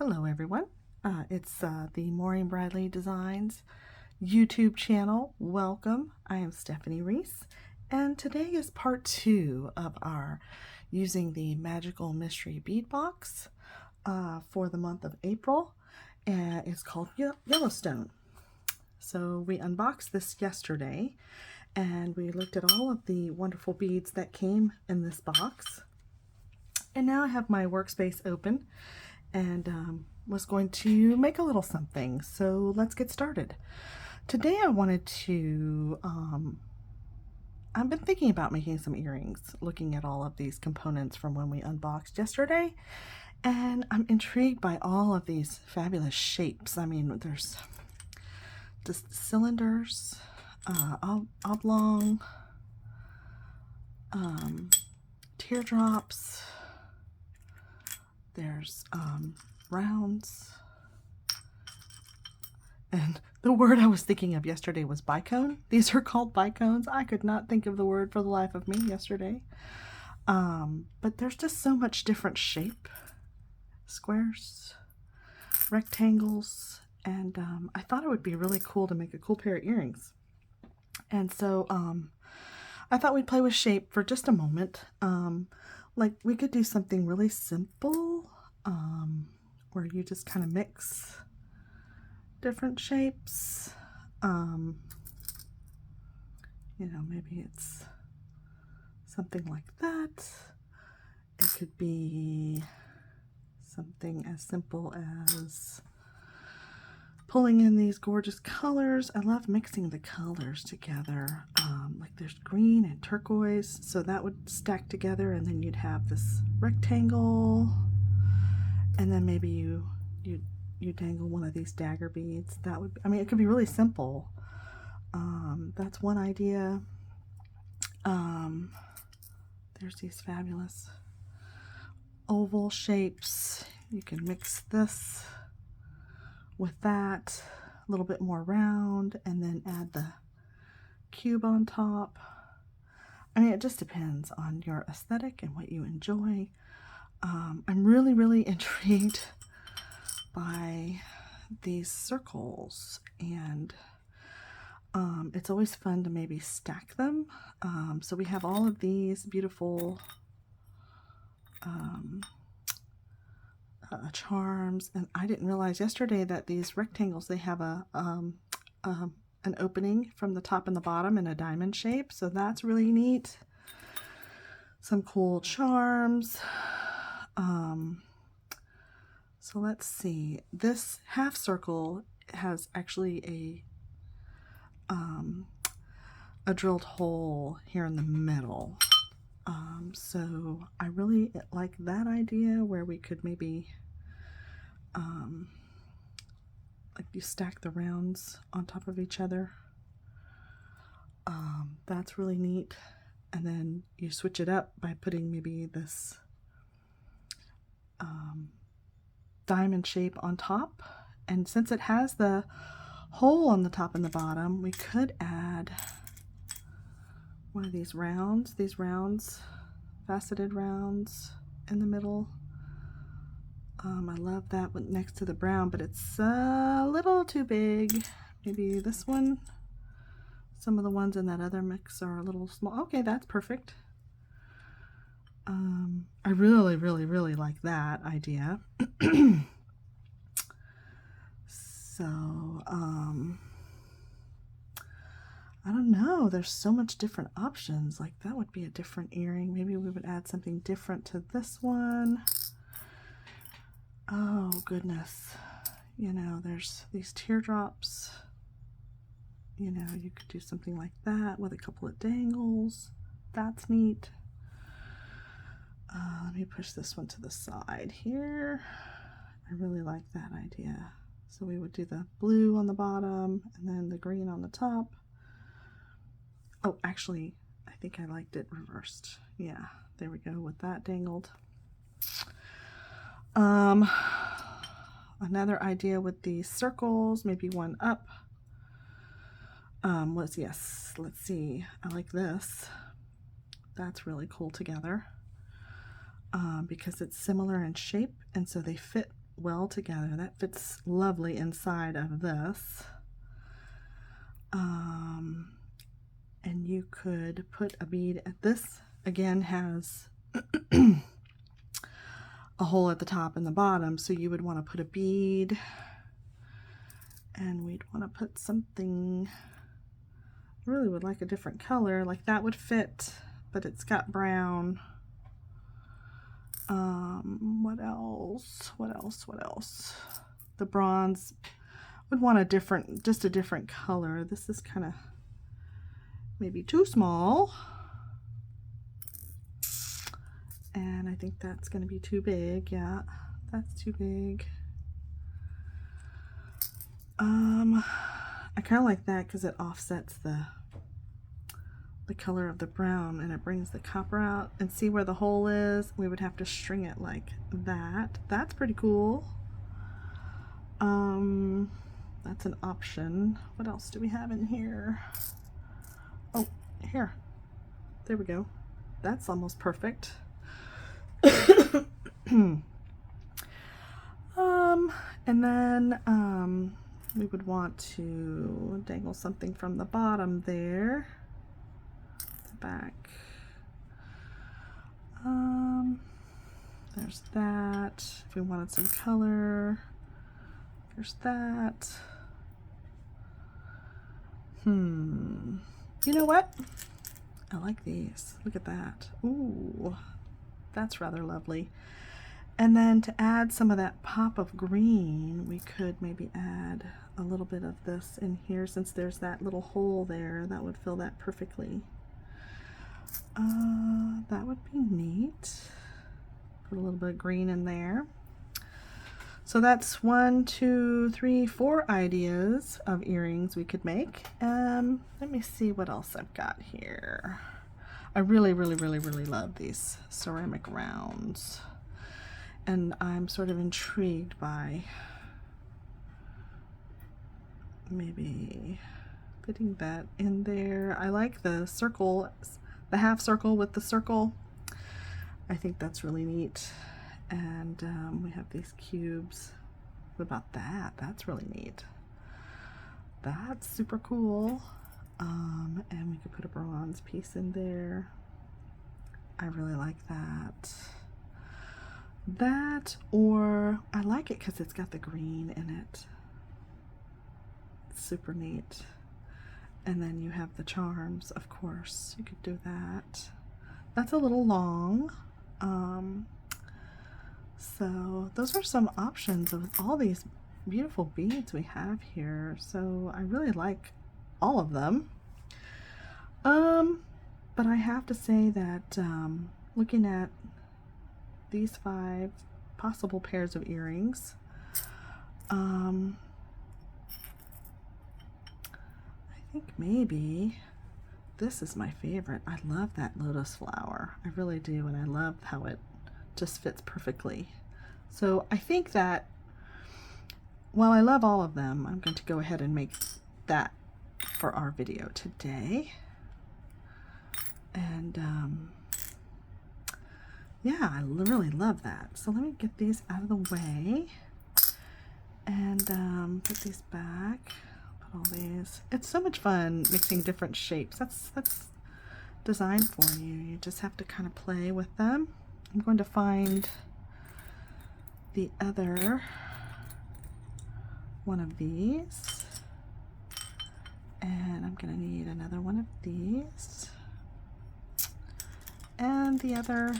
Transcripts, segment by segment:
Hello everyone, it's the Maureen Bradley Designs YouTube channel. Welcome, I am Stephanie Reese, and today is part 2 of our using the Magical Mystery Bead Box for the month of April, and it's called Yellowstone. So we unboxed this yesterday, and we looked at all of the wonderful beads that came in this box, and now I have my workspace open and was going to make a little something. So let's get started. Today I wanted to, I've been thinking about making some earrings, looking at all of these components from when we unboxed yesterday, and I'm intrigued by all of these fabulous shapes. I mean, there's just cylinders, oblong, teardrops, there's rounds, and the word I was thinking of yesterday was bicone. These are called bicones. I could not think of the word for the life of me yesterday. But there's just so much different shape. Squares, rectangles, and I thought it would be really cool to make a cool pair of earrings. And so I thought we'd play with shape for just a moment. Like we could do something really simple, where you just kind of mix different shapes. You know, maybe it's something like that. It could be something as simple as pulling in these gorgeous colors. I love mixing the colors together. Like there's green and turquoise, so that would stack together, and then you'd have this rectangle, and then maybe you dangle one of these dagger beads. That would, I mean, it could be really simple. That's one idea. There's these fabulous oval shapes. You can mix this with that, a little bit more round, and then add the cube on top. I mean, it just depends on your aesthetic and what you enjoy. I'm really intrigued by these circles, and it's always fun to maybe stack them. So we have all of these beautiful charms, and I didn't realize yesterday that these rectangles, they have an opening from the top and the bottom in a diamond shape, so that's really neat. Some cool charms. So let's see, this half circle has actually a drilled hole here in the middle. So I really like that idea, where we could maybe like you stack the rounds on top of each other. That's really neat. And then you switch it up by putting maybe this diamond shape on top. And since it has the hole on the top and the bottom, we could add one of these rounds, faceted rounds in the middle. I love that one next to the brown, but it's a little too big. Maybe this one. Some of the ones in that other mix are a little small. Okay, that's perfect. I really like that idea. So, I don't know, there's so much different options. Like that would be a different earring. Maybe we would add something different to this one. Oh goodness, you know, there's these teardrops. You know, you could do something like that with a couple of dangles. That's neat. Let me push this one to the side here. I really like that idea. So we would do the blue on the bottom and then the green on the top. Oh, actually, I think I liked it reversed. Yeah, there we go with that dangled. Another idea with these circles, maybe one up. Let's see. I like this. That's really cool together. Because it's similar in shape, and so they fit well together. That fits lovely inside of this. And you could put a bead at this. Again, has a hole at the top and the bottom, so you would want to put a bead, and we'd want to put something. I really would like a different color, like that would fit, but it's got brown. What else? What else? What else? The bronze would want a different, just a different color. This is kind of maybe too small. And I think that's going to be too big. Yeah, that's too big. I kind of like that because it offsets the color of the brown, and it brings the copper out. And see where the hole is? We would have to string it like that. That's pretty cool. That's an option. What else do we have in here? Oh, here. There we go. That's almost perfect. And then we would want to dangle something from the bottom there, the back. There's that. If we wanted some color, there's that. You know what? I like these. Look at that. Ooh, that's rather lovely. And then to add some of that pop of green, we could maybe add a little bit of this in here, since there's that little hole there. That would fill that perfectly. That would be neat. Put a little bit of green in there. So that's 1, 2, 3, 4 ideas of earrings we could make. Let me see what else I've got here. I really love these ceramic rounds. And I'm sort of intrigued by maybe putting that in there. I like the circle, the half circle with the circle. I think that's really neat. And we have these cubes. What about that? That's really neat. That's super cool. And we could put a bronze piece in there. I really like that. That, or I like it because it's got the green in it. It's super neat. And then you have the charms, of course. You could do that. That's a little long. So those are some options of all these beautiful beads we have here. So I really like all of them. But I have to say that looking at these 5 possible pairs of earrings, I think maybe this is my favorite. I love that lotus flower. I really do, and I love how it just fits perfectly. So I think that while I love all of them, I'm going to go ahead and make that for our video today. And yeah, I really love that. So let me get these out of the way and put these back. Put all these. It's so much fun mixing different shapes. That's designed for you. You just have to kind of play with them. I'm going to find the other one of these, and I'm going to need another one of these, and the other,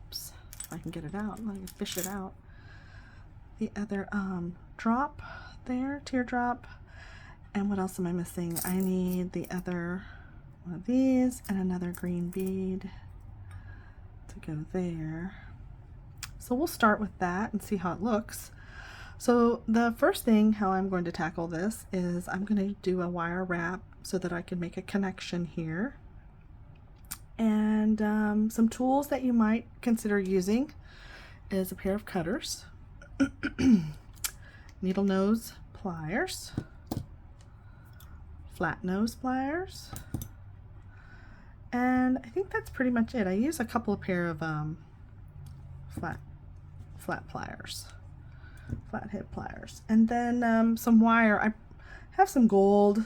oops, if I can get it out, let me fish it out, the other drop there, teardrop. And what else am I missing? I need the other one of these and another green bead to go there. So we'll start with that and see how it looks. So the first thing how I'm going to tackle this is I'm going to do a wire wrap so that I can make a connection here. And some tools that you might consider using is a pair of cutters, needle nose pliers, flat nose pliers, and I think that's pretty much it. I use a couple of pair of flat pliers. flathead pliers. And then some wire. I have some gold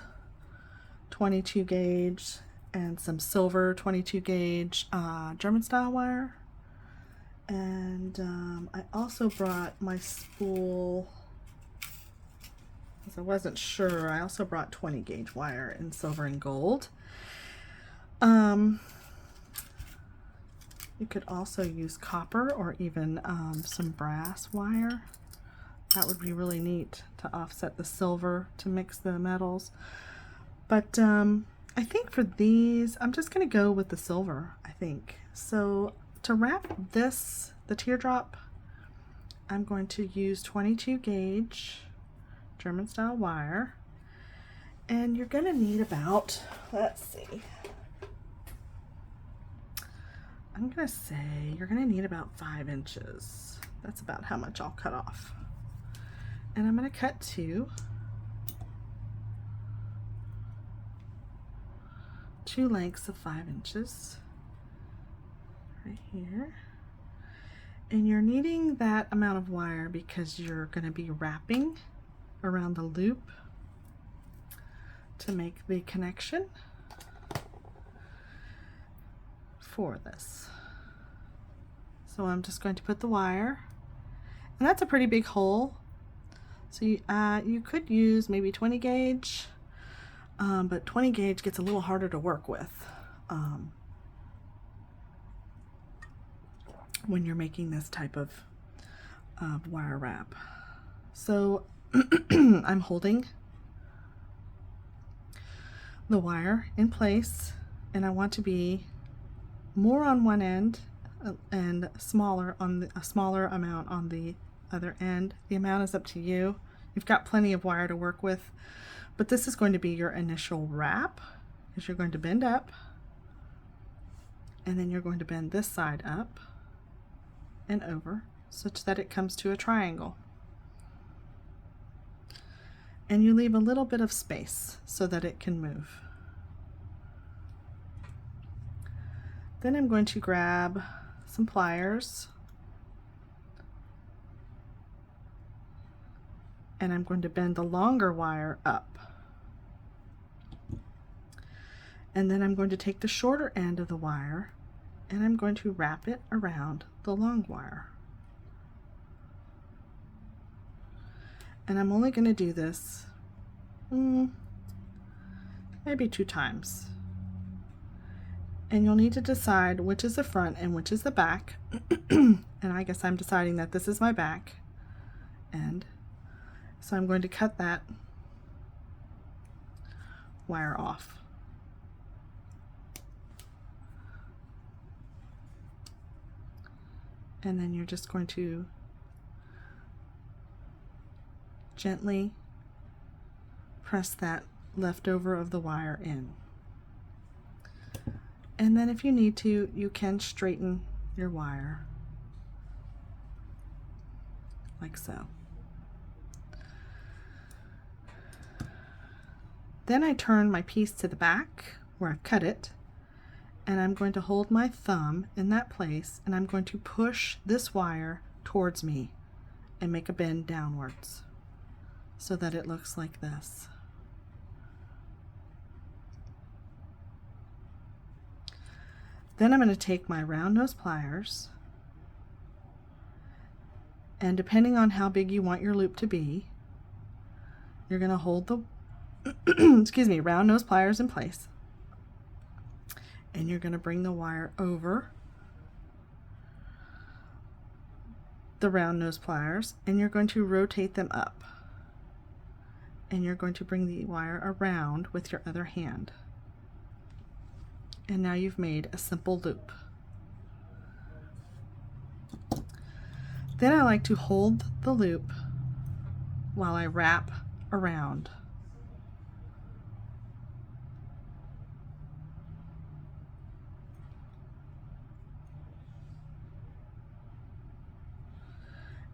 22 gauge and some silver 22 gauge German style wire. And I also brought my spool, because I wasn't sure. I also brought 20 gauge wire in silver and gold. You could also use copper or even some brass wire. That would be really neat to offset the silver to mix the metals. But I think for these, I'm just going to go with the silver, I think. So to wrap this, the teardrop, I'm going to use 22 gauge German style wire. And you're going to need about, let's see, I'm going to say you're going to need about 5 inches. That's about how much I'll cut off. And I'm going to cut 2 lengths of 5 inches right here. And you're needing that amount of wire because you're going to be wrapping around the loop to make the connection for this. So I'm just going to put the wire, and that's a pretty big hole. So you could use maybe 20 gauge, but 20 gauge gets a little harder to work with when you're making this type of wire wrap. So I'm holding the wire in place, and I want to be more on one end and smaller on a smaller amount on the other end. The amount is up to you. You've got plenty of wire to work with, but this is going to be your initial wrap, because you're going to bend up, and then you're going to bend this side up and over such that it comes to a triangle. And you leave a little bit of space so that it can move. Then I'm going to grab some pliers, and I'm going to bend the longer wire up. And then I'm going to take the shorter end of the wire and I'm going to wrap it around the long wire. And I'm only going to do this maybe 2 times. And you'll need to decide which is the front and which is the back. And I guess I'm deciding that this is my back end. So I'm going to cut that wire off. And then you're just going to gently press that leftover of the wire in. And then if you need to, you can straighten your wire like so. Then I turn my piece to the back where I've cut it, and I'm going to hold my thumb in that place, and I'm going to push this wire towards me and make a bend downwards so that it looks like this. Then I'm going to take my round nose pliers, and depending on how big you want your loop to be, you're going to hold the excuse me, round nose pliers in place, and you're going to bring the wire over the round nose pliers, and you're going to rotate them up, and you're going to bring the wire around with your other hand. And now you've made a simple loop. Then I like to hold the loop while I wrap around.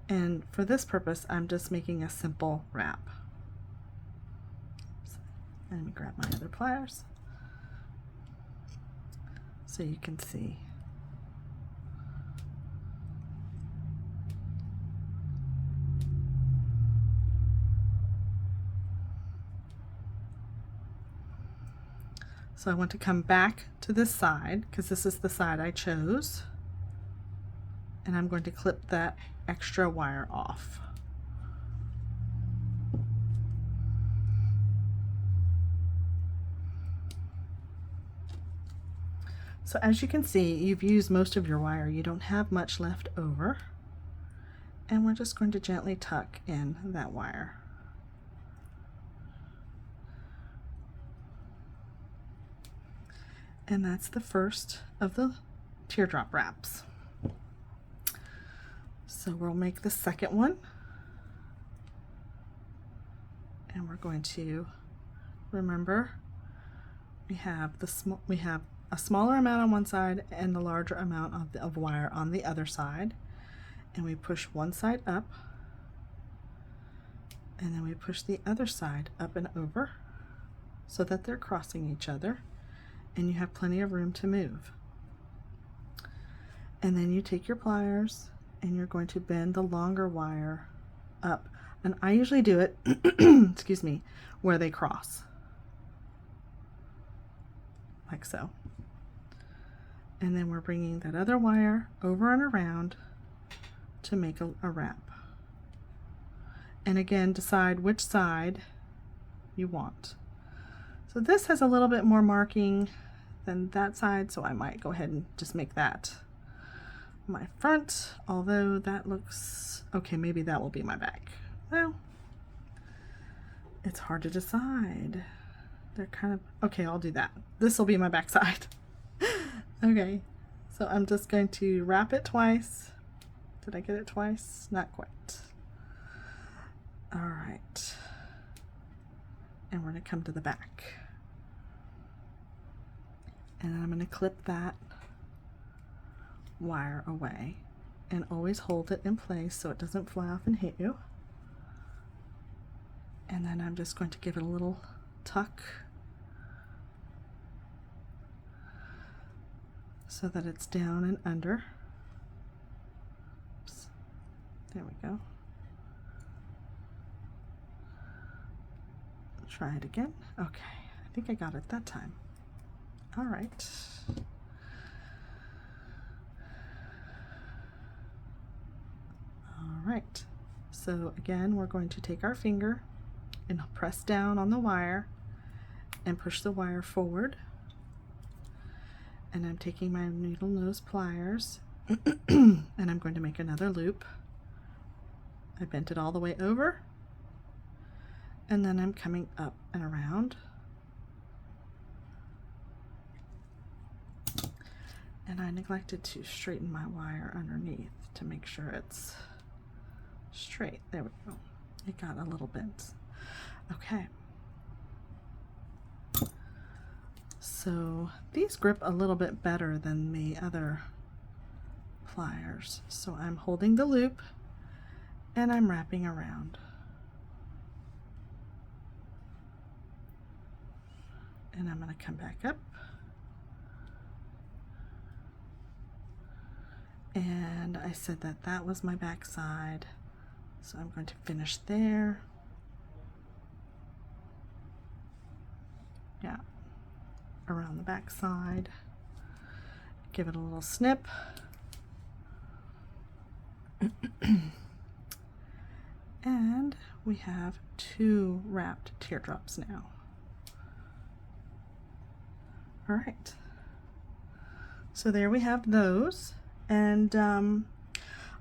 And for this purpose, I'm just making a simple wrap. Let me grab my other pliers so you can see. So I want to come back to this side because this is the side I chose, and I'm going to clip that extra wire off. So as you can see, you've used most of your wire. You don't have much left over. And we're just going to gently tuck in that wire. And that's the first of the teardrop wraps. So we'll make the second one. And we're going to remember we have a smaller amount on one side and the larger amount of wire on the other side. And we push one side up, and then we push the other side up and over so that they're crossing each other, and you have plenty of room to move. And then you take your pliers and you're going to bend the longer wire up, and I usually do it excuse me, where they cross, like so. And then we're bringing that other wire over and around to make a wrap. And again, decide which side you want. So this has a little bit more marking than that side, so I might go ahead and just make that my front, although that looks okay. Maybe that will be my back. Well, it's hard to decide. They're kind of okay. I'll do that. This will be my back side. Okay, so I'm just going to wrap it twice. Did I get it twice? Not quite. All right. And we're going to come to the back. And I'm going to clip that wire away and always hold it in place so it doesn't fly off and hit you. And then I'm just going to give it a little tuck so that it's down and under. Oops. There we go. Try it again. Okay, I think I got it that time. All right. All right. So again, we're going to take our finger and press down on the wire and push the wire forward. And I'm taking my needle nose pliers and I'm going to make another loop. I bent it all the way over, and then I'm coming up and around. And I neglected to straighten my wire underneath to make sure it's straight. There we go. It got a little bent. Okay. So these grip a little bit better than the other pliers. So I'm holding the loop and I'm wrapping around. And I'm going to come back up. And I said that that was my back side. So I'm going to finish there. Yeah. Around the back side. Give it a little snip. And we have 2 wrapped teardrops now. All right. So there we have those. And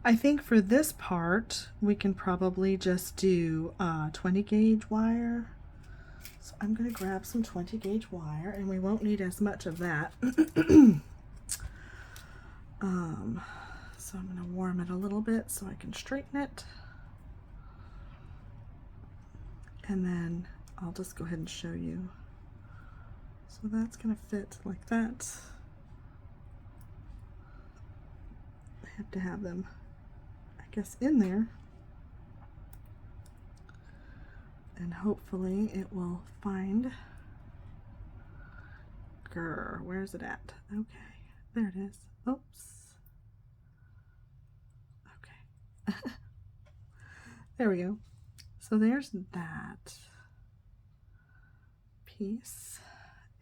I think for this part, we can probably just do 20 gauge wire. So I'm going to grab some 20 gauge wire, and we won't need as much of that. So I'm going to warm it a little bit so I can straighten it. And then I'll just go ahead and show you. So that's going to fit like that. I have to have them, I guess, in there. And hopefully it will find. Grr, where's it at? Okay, there it is. Oops. Okay. There we go. So there's that piece.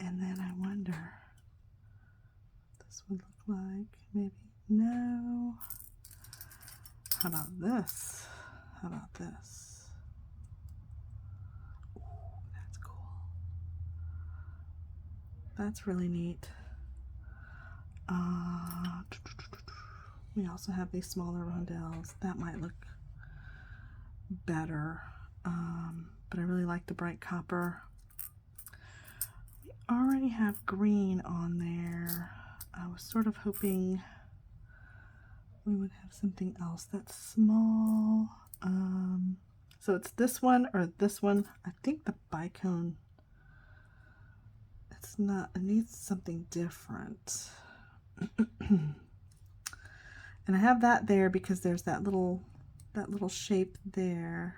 And then I wonder what this would look like. Maybe no. How about this? How about this? Ooh, that's cool. That's really neat. We also have these smaller rondelles. That might look better. But I really like the bright copper. We already have green on there. I was sort of hoping we would have something else that's small. So it's this one or this one. I think the bicone, it's not, it needs something different. And I have that there because there's that little shape there.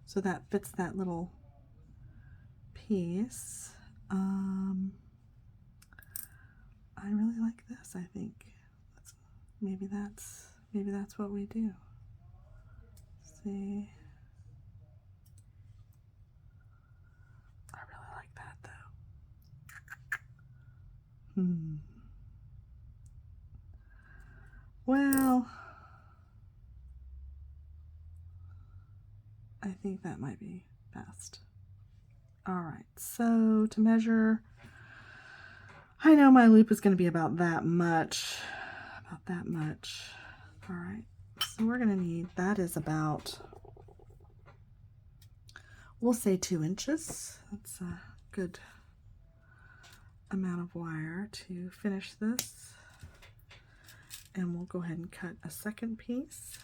So that fits that little piece. I really like this, I think. Maybe that's what we do. See? I really like that though. Well, I think that might be best. All right, so to measure, I know my loop is going to be about that much. All right, so we're going to need, that is about, we'll say 2 inches. That's a good amount of wire to finish this. And we'll go ahead and cut a second piece.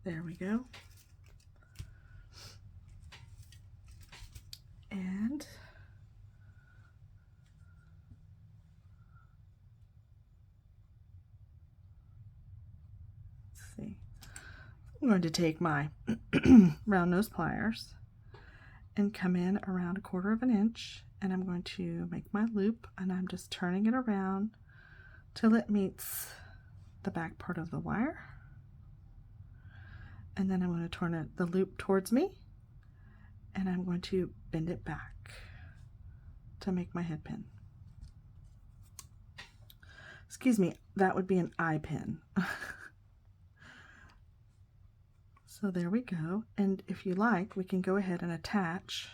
There we go. And let's see. I'm going to take my round nose pliers and come in around 1/4 of an inch, and I'm going to make my loop, and I'm just turning it around till it meets the back part of the wire. And then I'm going to turn the loop towards me, and I'm going to bend it back to make my head pin. Excuse me, that would be an eye pin. So there we go. And if you like, we can go ahead and attach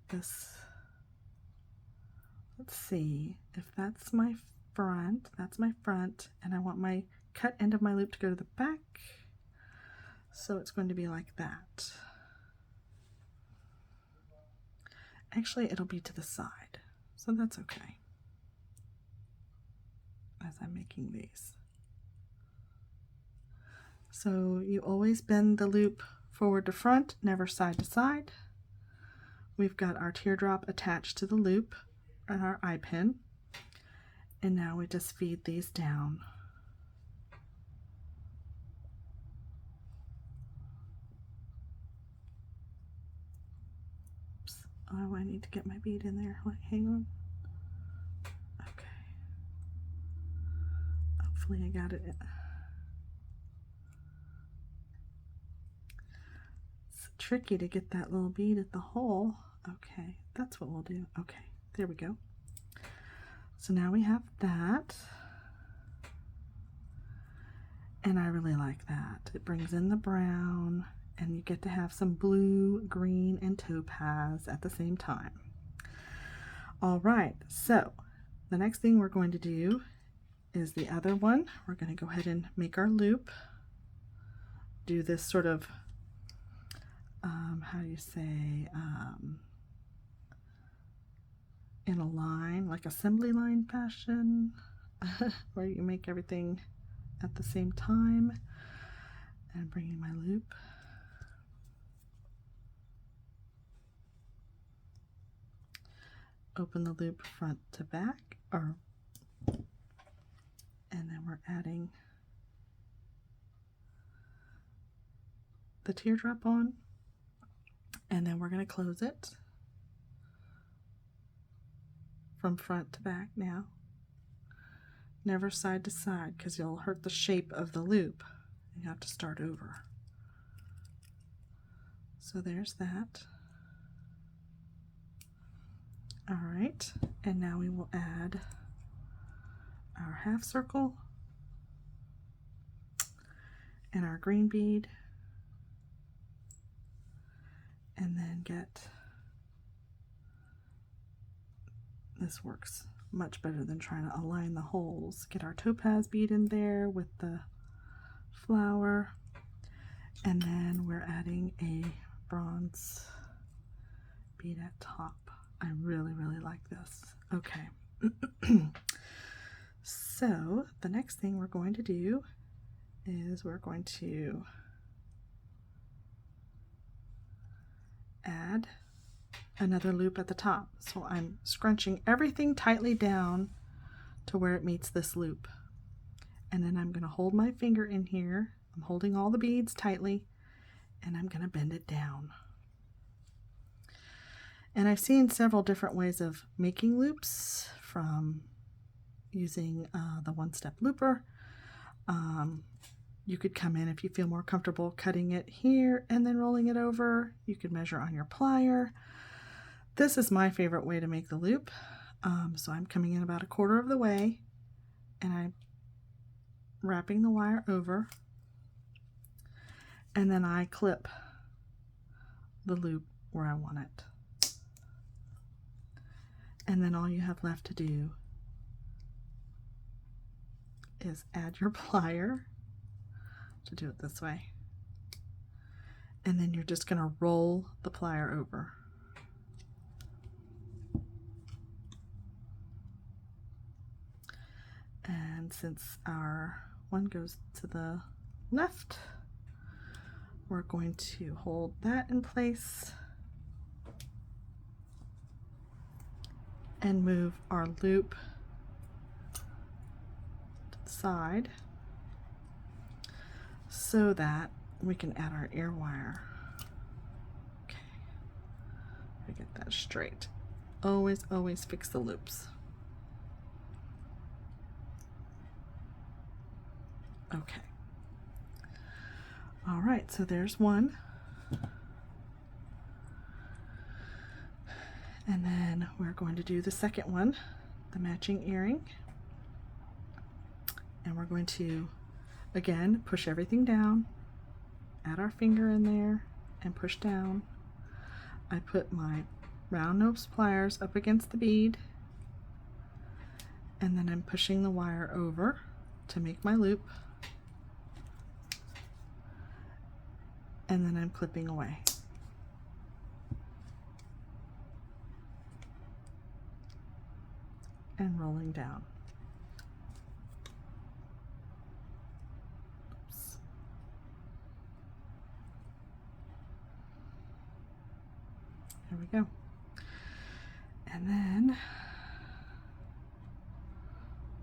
this. Let's see, if that's my front, and I want my cut end of my loop to go to the back. So it's going to be like that. Actually, it'll be to the side, so that's okay as I'm making these. So you always bend the loop forward to front, never side to side. We've got our teardrop attached to the loop and our eye pin. And now we just feed these down. Oops. Oh, I need to get my bead in there. Wait, hang on. Okay. Hopefully I got it in. Tricky to get that little bead at the hole. Okay, that's what we'll do. Okay, there we go. So now we have that, and I really like that. It brings in the brown, and you get to have some blue, green, and topaz at the same time. All right, so the next thing we're going to do is the other one. We're going to go ahead and make our loop, do this sort of how do you say, in a line, like assembly line fashion, where you make everything at the same time. And bringing my loop. Open the loop front to back, and then we're adding the teardrop on, and then we're going to close it from front to back now. never side to side, because you'll hurt the shape of the loop. You have to start over. So there's that. All right, and now we will add our half circle and our green bead, and then this works much better than trying to align the holes. Get our topaz bead in there with the flower, and then we're adding a bronze bead at top. I really, really like this. Okay. So the next thing we're going to do is we're going to add another loop at the top. So I'm scrunching everything tightly down to where it meets this loop. And then I'm going to hold my finger in here. I'm holding all the beads tightly, and I'm going to bend it down. And I've seen several different ways of making loops, from using the one-step looper. You could come in, if you feel more comfortable, cutting it here and then rolling it over. You could measure on your plier. This is my favorite way to make the loop. So I'm coming in about 1/4 of the way, and I'm wrapping the wire over, and then I clip the loop where I want it. And then all you have left to do is add your plier to do it this way. And then you're just going to roll the plier over. And since our one goes to the left, we're going to hold that in place and move our loop to the side so that we can add our ear wire. Okay, we get that straight. Always, always fix the loops. Okay. All right, so there's one. And then we're going to do the second one, the matching earring. And we're going to, again, push everything down, add our finger in there, and push down. I put my round nose pliers up against the bead, and then I'm pushing the wire over to make my loop. And then I'm clipping away. And rolling down. Oops. There we go. And then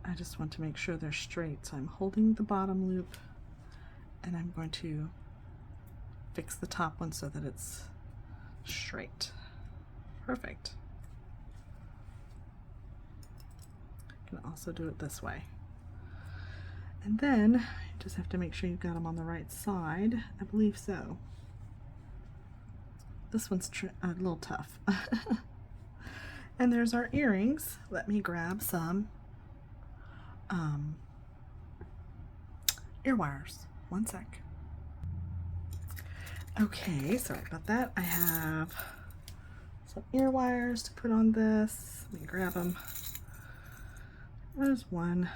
I just want to make sure they're straight, so I'm holding the bottom loop, and I'm going to fix the top one so that it's straight. Perfect. You can also do it this way. And then you just have to make sure you've got them on the right side. I believe so. This one's a little tough. And there's our earrings. Let me grab some ear wires. One sec. Okay, sorry about that. I have some ear wires to put on this. Let me grab them. There's one.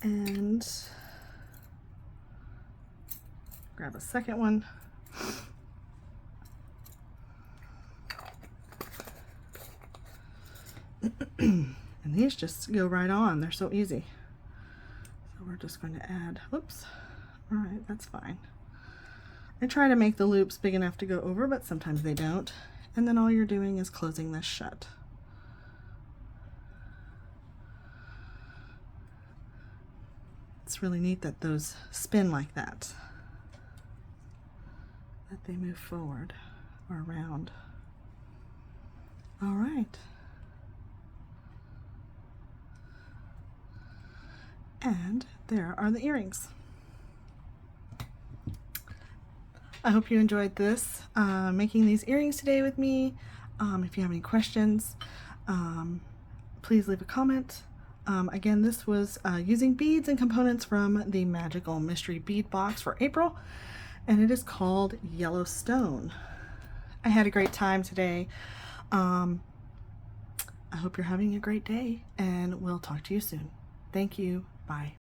And grab a second one. And these just go right on. They're so easy. So we're just going to add, whoops. All right, that's fine. I try to make the loops big enough to go over, but sometimes they don't. And then all you're doing is closing this shut. It's really neat that those spin like that, that they move forward or around. All right, And there are the earrings. I hope you enjoyed this, making these earrings today with me. If you have any questions, please leave a comment. Again, this was using beads and components from the Magical Mystery Bead Box for April, and it is called Yellowstone. I had a great time today. I hope you're having a great day, and we'll talk to you soon. Thank you. Bye.